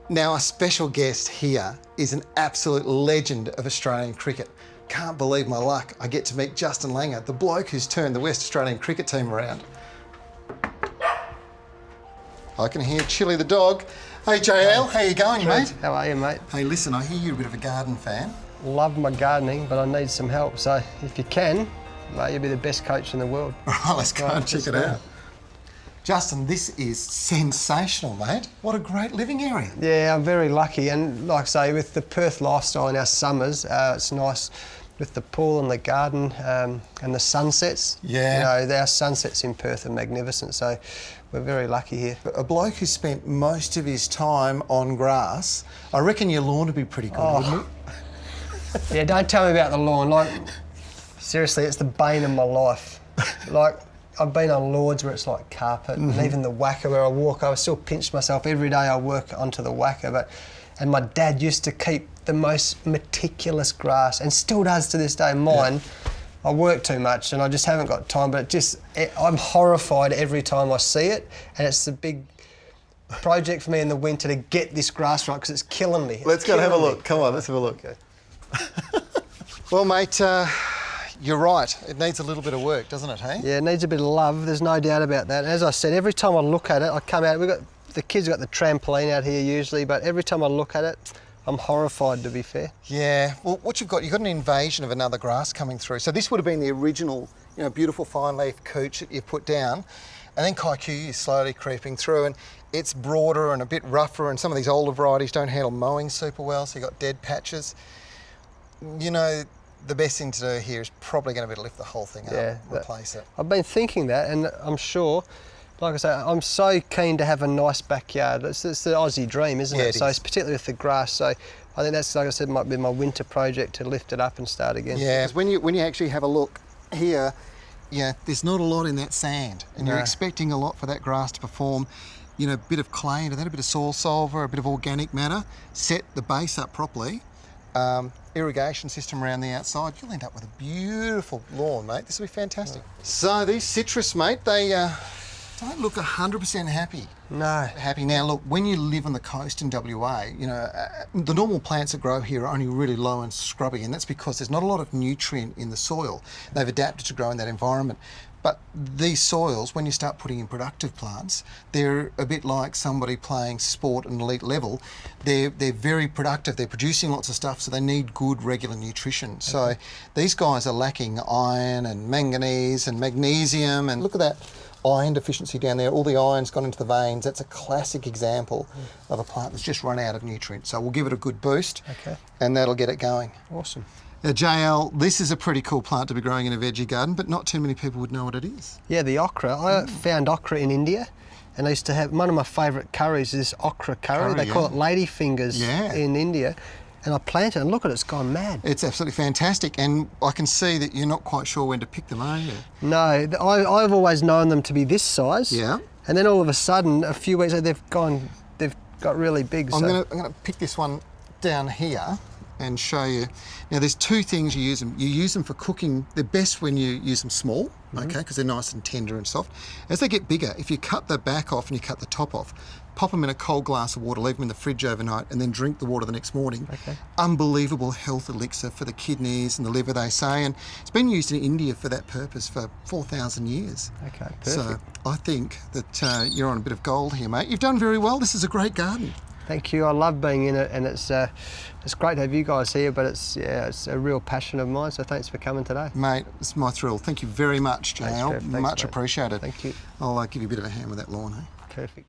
Now, our special guest here is an absolute legend of Australian cricket. Can't believe my luck. I get to meet Justin Langer, the bloke who's turned the West Australian cricket team around. I can hear Chili the dog. Hey JL, how you going, mate? How are you, mate? Hey, listen, I hear you're a bit of a garden fan. Love my gardening, but I need some help. So if you can, mate, you'll be the best coach in the world. All right, let's go and check it out. Justin, this is sensational, mate. What a great living area. Yeah, I'm very lucky, and like I say, with the Perth lifestyle in our summers, it's nice with the pool and the garden and the sunsets. Yeah. You know, our sunsets in Perth are magnificent, so we're very lucky here. A bloke who spent most of his time on grass, I reckon your lawn would be pretty good, wouldn't it? Yeah, don't tell me about the lawn. Like, seriously, it's the bane of my life. Like, I've been on Lords where it's like carpet, and even the Wacker where I walk, I still pinch myself every day I work onto the Wacker. And my dad used to keep the most meticulous grass, and still does to this day. Mine, I work too much and I just haven't got time, but I'm horrified every time I see it, and it's a big project for me in the winter to get this grass right because it's killing me. Let's go and have a look. Come on, let's have a look. Okay. Well, mate, you're right. It needs a little bit of work, doesn't it, hey? Yeah, it needs a bit of love. There's no doubt about that. As I said, every time I look at it, I come out. The kids have got the trampoline out here usually, but every time I look at it, I'm horrified, to be fair. Yeah. Well, what you've got an invasion of another grass coming through. So this would have been the original, beautiful fine leaf cooch that you've put down, and then Kaiku is slowly creeping through, and it's broader and a bit rougher, and some of these older varieties don't handle mowing super well, so you've got dead patches. You know, the best thing to do here is probably going to be to lift the whole thing up, replace it. I've been thinking that, and I'm sure, like I say, I'm so keen to have a nice backyard. It's the Aussie dream, isn't it? So it's particularly with the grass. So I think that's, like I said, might be my winter project to lift it up and start again. Yeah, when you actually have a look here, there's not a lot in that sand, and you're expecting a lot for that grass to perform. A bit of clay into that, a bit of soil solver, a bit of organic matter, set the base up properly. Irrigation system around the outside, you'll end up with a beautiful lawn, mate. This will be fantastic. So these citrus, mate, they don't look 100% happy. No. Happy. Now, look, when you live on the coast in WA, the normal plants that grow here are only really low and scrubby, and that's because there's not a lot of nutrient in the soil. They've adapted to grow in that environment. But these soils, when you start putting in productive plants, they're a bit like somebody playing sport at an elite level. They're very productive. They're producing lots of stuff, so they need good regular nutrition. So these guys are lacking iron and manganese and magnesium, and look at that iron deficiency down there. All the iron's gone into the veins. That's a classic example of a plant that's just run out of nutrients. So we'll give it a good boost, and that'll get it going. Awesome. Now, JL, this is a pretty cool plant to be growing in a veggie garden, but not too many people would know what it is. Yeah, the okra. I found okra in India, and I used to have, one of my favourite curries is this okra curry. They call it ladyfingers in India. And I planted it, and look at it, it's gone mad. It's absolutely fantastic, and I can see that you're not quite sure when to pick them, are you? No, I've always known them to be this size. Yeah. And then all of a sudden, a few weeks later, they've got really big. I'm gonna pick this one down here and show you. Now, there's two things you use them. You use them for cooking. They're best when you use them small, okay, because they're nice and tender and soft. As they get bigger, if you cut the back off and you cut the top off, pop them in a cold glass of water, leave them in the fridge overnight, and then drink the water the next morning. Unbelievable health elixir for the kidneys and the liver, they say, and it's been used in India for that purpose for 4,000 years. Okay, perfect. So I think that you're on a bit of gold here, mate. You've done very well. This is a great garden. Thank you. I love being in it, and it's great to have you guys here, but it's a real passion of mine, so thanks for coming today. Mate, it's my thrill. Thank you very much, JL. Much appreciated. Thank you. I'll give you a bit of a hand with that lawn, eh? Perfect.